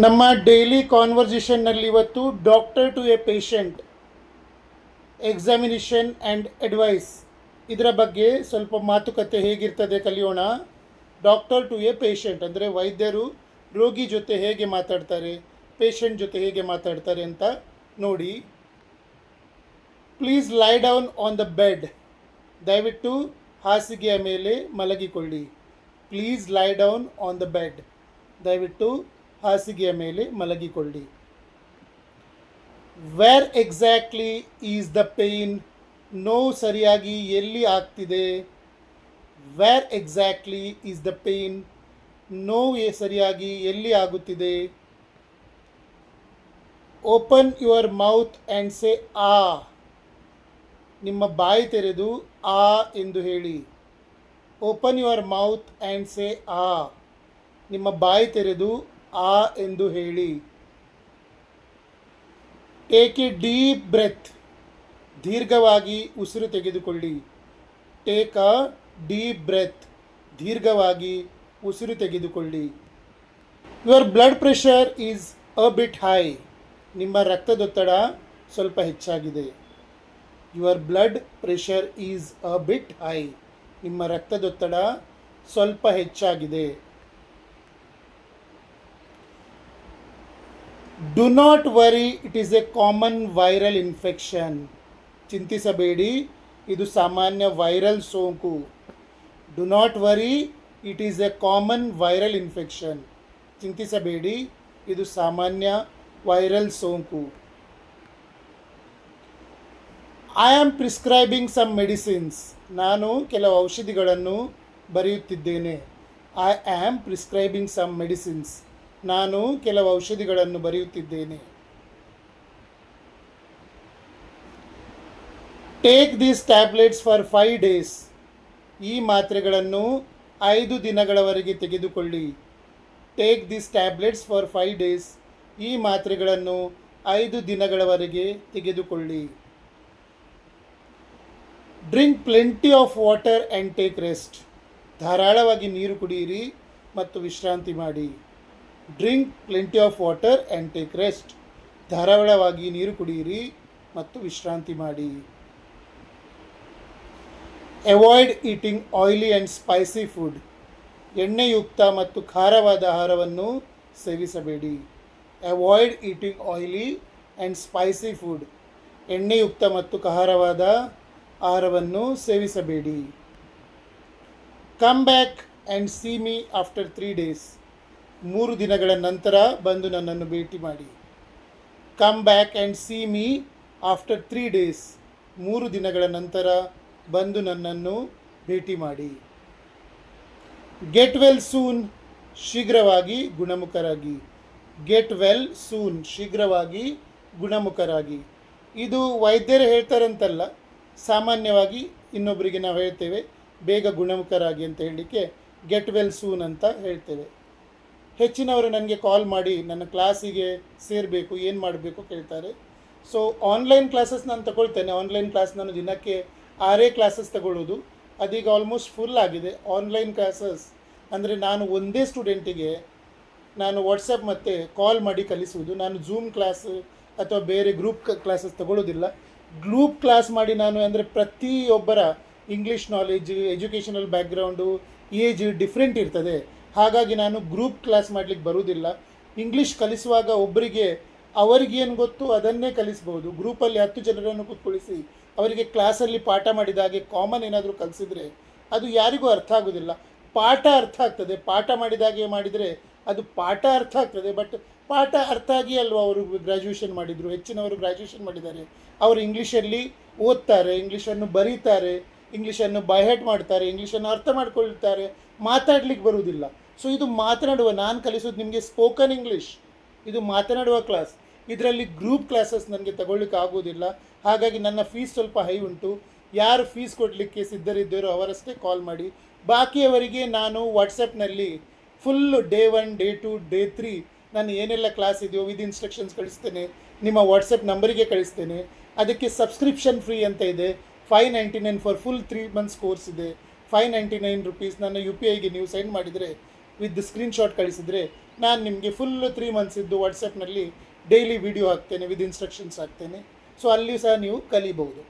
ನಮ್ಮ ಡೈಲಿ ಕಾನ್ವರ್ಸೇಷನ್ನಲ್ಲಿ ಇವತ್ತು doctor to a patient examination and advice ಇದರ ಬಗ್ಗೆ ಸ್ವಲ್ಪ ಮಾತುಕತೆ ಹೇಗಿರ್ತದೆ ಕಲಿಯೋಣ. ಡಾಕ್ಟರ್ ಟು ಎ ಪೇಷಂಟ್ ಅಂದರೆ ವೈದ್ಯರು ರೋಗಿ ಜೊತೆ ಹೇಗೆ ಮಾತಾಡ್ತಾರೆ, ಪೇಷಂಟ್ ಜೊತೆ ಹೇಗೆ ಮಾತಾಡ್ತಾರೆ ಅಂತ ನೋಡಿ. Please lie down on the bed. ದಯವಿಟ್ಟು ಹಾಸಿಗೆಯ ಮೇಲೆ ಮಲಗಿಕೊಳ್ಳಿ. Please lie down on the bed. ದಯವಿಟ್ಟು ಹಾಸಿಗೆಯ ಮೇಲೆ ಮಲಗಿಕೊಳ್ಳಿ. Where exactly is the pain. ನೋವು ಸರಿಯಾಗಿ ಎಲ್ಲಿ ಆಗ್ತಿದೆ. Where exactly is the pain. ನೋವು ಸರಿಯಾಗಿ ಎಲ್ಲಿ ಆಗುತ್ತಿದೆ. Open your mouth and say ah. ನಿಮ್ಮ ಬಾಯಿ ತೆರೆದು ಆ ಎಂದು ಹೇಳಿ. Open your mouth and say ah. ನಿಮ್ಮ ಬಾಯಿ ತೆರೆದು ಆ ಎಂದು ಹೇಳಿ. Take a deep breath. ದೀರ್ಘವಾಗಿ ಉಸಿರು ತೆಗೆದುಕೊಳ್ಳಿ. Take a deep breath. ದೀರ್ಘವಾಗಿ ಉಸಿರು ತೆಗೆದುಕೊಳ್ಳಿ. Your blood pressure is a bit high. ನಿಮ್ಮ ರಕ್ತದೊತ್ತಡ ಸ್ವಲ್ಪ ಹೆಚ್ಚಾಗಿದೆ. Your blood pressure is a bit high. ನಿಮ್ಮ ರಕ್ತದೊತ್ತಡ ಸ್ವಲ್ಪ ಹೆಚ್ಚಾಗಿದೆ. Do not worry, it is a common viral infection. ಚಿಂತಿಸಬೇಡಿ, ಇದು ಸಾಮಾನ್ಯ ವೈರಲ್ ಸೋಂಕು. Do not worry, it is a common viral infection. ಚಿಂತಿಸಬೇಡಿ, ಇದು ಸಾಮಾನ್ಯ ವೈರಲ್ ಸೋಂಕು. I am prescribing some medicines. ನಾನು ಕೆಲವು ಔಷಧಿಗಳನ್ನು ಬರೆಯುತ್ತಿದ್ದೇನೆ. I am prescribing some medicines. ನಾನು ಕೆಲವು ಔಷಧಿಗಳನ್ನು ಬರೆಯುತ್ತಿದ್ದೇನೆ. Take these tablets for 5 days. ಈ ಮಾತ್ರೆಗಳನ್ನು 5 ದಿನಗಳವರೆಗೆ ತೆಗೆದುಕೊಳ್ಳಿ. Take these tablets for 5 days. ಈ ಮಾತ್ರೆಗಳನ್ನು 5 ದಿನಗಳವರೆಗೆ ತೆಗೆದುಕೊಳ್ಳಿ. Drink plenty of water and take rest. ಧಾರಾಳವಾಗಿ ನೀರು ಕುಡಿಯಿರಿ ಮತ್ತು ವಿಶ್ರಾಂತಿ ಮಾಡಿ. Drink plenty of water and take rest. ಧಾರಾಳವಾಗಿ ನೀರು ಕುಡಿಯಿರಿ ಮತ್ತು ವಿಶ್ರಾಂತಿ ಮಾಡಿ. Avoid eating oily and spicy food. ಎಣ್ಣೆಯುಕ್ತ ಮತ್ತು ಖಾರವಾದ ಆಹಾರವನ್ನು ಸೇವಿಸಬೇಡಿ. Avoid eating oily and spicy food. ಎಣ್ಣೆಯುಕ್ತ ಮತ್ತು ಖಾರವಾದ ಆಹಾರವನ್ನು ಸೇವಿಸಬೇಡಿ. Come back and C me after 3 days. 3 ದಿನಗಳ ನಂತರ ಬಂದು ನನ್ನನ್ನು ಭೇಟಿ ಮಾಡಿ. Come back and C me after 3 days. 3 ದಿನಗಳ ನಂತರ ಬಂದು ನನ್ನನ್ನು ಭೇಟಿ ಮಾಡಿ. Get well soon. ಶೀಘ್ರವಾಗಿ ಗುಣಮುಖರಾಗಿ. Get well soon. ಶೀಘ್ರವಾಗಿ ಗುಣಮುಖರಾಗಿ. ಇದು ವೈದ್ಯರು ಹೇಳ್ತಾರಂತಲ್ಲ, ಸಾಮಾನ್ಯವಾಗಿ ಇನ್ನೊಬ್ಬರಿಗೆ ನಾವು ಹೇಳ್ತೇವೆ ಬೇಗ ಗುಣಮುಖರಾಗಿ ಅಂತ ಹೇಳಲಿಕ್ಕೆ ಗೆಟ್ ವೆಲ್ ಸೂನ್ ಅಂತ ಹೇಳ್ತೇವೆ. ಹೆಚ್ಚಿನವರು ನನಗೆ ಕಾಲ್ ಮಾಡಿ ನನ್ನ ಕ್ಲಾಸಿಗೆ ಸೇರಬೇಕು, ಏನು ಮಾಡಬೇಕು ಕೇಳ್ತಾರೆ. ಸೊ ಆನ್ಲೈನ್ ಕ್ಲಾಸಸ್ ನಾನು ತಗೊಳ್ತೇನೆ. ಆನ್ಲೈನ್ ಕ್ಲಾಸ್ ನಾನು ದಿನಕ್ಕೆ 6 ಕ್ಲಾಸಸ್ ತಗೊಳ್ಳೋದು. ಅದೀಗ ಆಲ್ಮೋಸ್ಟ್ ಫುಲ್ ಆಗಿದೆ. ಆನ್ಲೈನ್ ಕ್ಲಾಸಸ್ ಅಂದರೆ ನಾನು ಒಂದೇ ಸ್ಟೂಡೆಂಟಿಗೆ ನಾನು ವಾಟ್ಸಪ್ ಮತ್ತು ಕಾಲ್ ಮಾಡಿ ಕಲಿಸುವುದು. ನಾನು ಝೂಮ್ ಕ್ಲಾಸ್ ಅಥವಾ ಬೇರೆ ಗ್ರೂಪ್ ಕ್ಲಾಸಸ್ ತಗೊಳ್ಳೋದಿಲ್ಲ. ಗ್ರೂಪ್ ಕ್ಲಾಸ್ ಮಾಡಿ ನಾನು ಅಂದರೆ ಪ್ರತಿಯೊಬ್ಬರ English knowledge, educational background, age different ಇರ್ತದೆ. ಹಾಗಾಗಿ ನಾನು ಗ್ರೂಪ್ ಕ್ಲಾಸ್ ಮಾಡಲಿಕ್ಕೆ ಬರುವುದಿಲ್ಲ. ಇಂಗ್ಲೀಷ್ ಕಲಿಸುವಾಗ ಒಬ್ಬರಿಗೆ ಅವರಿಗೇನು ಗೊತ್ತು ಅದನ್ನೇ ಕಲಿಸ್ಬೋದು. ಗ್ರೂಪಲ್ಲಿ 10 ಜನರನ್ನು ಕೂತ್ಕೊಳಿಸಿ ಅವರಿಗೆ ಕ್ಲಾಸಲ್ಲಿ ಪಾಠ ಮಾಡಿದಾಗೆ ಕಾಮನ್ ಏನಾದರೂ ಕಲಿಸಿದರೆ ಅದು ಯಾರಿಗೂ ಅರ್ಥ ಆಗೋದಿಲ್ಲ. ಪಾಠ ಅರ್ಥ ಆಗ್ತದೆ, ಪಾಠ ಮಾಡಿದಾಗೆ ಮಾಡಿದರೆ ಅದು ಪಾಠ ಅರ್ಥ ಆಗ್ತದೆ. ಬಟ್ ಪಾಠ ಅರ್ಥ ಆಗಿ ಅಲ್ವ ಅವರು ಗ್ರ್ಯಾಜುಯೇಷನ್ ಮಾಡಿದರು. ಹೆಚ್ಚಿನವರು ಗ್ರ್ಯಾಜುಯೇಷನ್ ಮಾಡಿದ್ದಾರೆ. ಅವರು ಇಂಗ್ಲೀಷಲ್ಲಿ ಓದ್ತಾರೆ, ಇಂಗ್ಲೀಷನ್ನು ಬರೀತಾರೆ, ಇಂಗ್ಲೀಷನ್ನು ಬೈಹೆಟ್ ಮಾಡ್ತಾರೆ, ಇಂಗ್ಲೀಷನ್ನು ಅರ್ಥ ಮಾಡ್ಕೊಳ್ತಾರೆ, ಮಾತಾಡಲಿಕ್ಕೆ ಬರುವುದಿಲ್ಲ. ಸೊ ಇದು ಮಾತನಾಡುವ, ನಾನು ಕಲಿಸೋದು ನಿಮಗೆ ಸ್ಪೋಕನ್ ಇಂಗ್ಲೀಷ್. ಇದು ಮಾತನಾಡುವ ಕ್ಲಾಸ್. ಇದರಲ್ಲಿ ಗ್ರೂಪ್ ಕ್ಲಾಸಸ್ ನನಗೆ ತಗೊಳ್ಳಿಕ್ಕೆ ಆಗೋದಿಲ್ಲ. ಹಾಗಾಗಿ ನನ್ನ ಫೀಸ್ ಸ್ವಲ್ಪ ಹೈ ಉಂಟು. ಯಾರು ಫೀಸ್ ಕೊಡಲಿಕ್ಕೆ ಸಿದ್ಧರಿದ್ದಾರೋ ಅವರಷ್ಟೇ ಕಾಲ್ ಮಾಡಿ. ಬಾಕಿಯವರಿಗೆ ನಾನು ವಾಟ್ಸಪ್ನಲ್ಲಿ ಫುಲ್ಲು ಡೇ 1, ಡೇ 2, ಡೇ 3 ನಾನು ಏನೆಲ್ಲ ಕ್ಲಾಸ್ ಇದೆಯೋ ವಿತ್ ಇನ್ಸ್ಟ್ರಕ್ಷನ್ಸ್ ಕಳಿಸ್ತೇನೆ. ನಿಮ್ಮ ವಾಟ್ಸಪ್ ನಂಬರಿಗೆ ಕಳಿಸ್ತೇನೆ. ಅದಕ್ಕೆ ಸಬ್ಸ್ಕ್ರಿಪ್ಷನ್ ಫ್ರೀ ಅಂತ ಇದೆ. 599 ಫಾರ್ ಫುಲ್ 3 months ಕೋರ್ಸ್ ಇದೆ. 599 rupees ನನ್ನ UPIಗೆ ನೀವು ಸೆಂಡ್ ಮಾಡಿದರೆ ವಿತ್ ಸ್ಕ್ರೀನ್ಶಾಟ್ ಕಳಿಸಿದರೆ ನಾನು ನಿಮಗೆ ಫುಲ್ಲು 3 ಮಂತ್ಸ್ ಇದ್ದು ವಾಟ್ಸಪ್ನಲ್ಲಿ ಡೈಲಿ ವಿಡಿಯೋ ಹಾಕ್ತೇನೆ, ವಿತ್ ಇನ್ಸ್ಟ್ರಕ್ಷನ್ಸ್ ಹಾಕ್ತೇನೆ. ಸೊ ಅಲ್ಲಿಯೂ ಸಹ ನೀವು ಕಲಿಬಹುದು.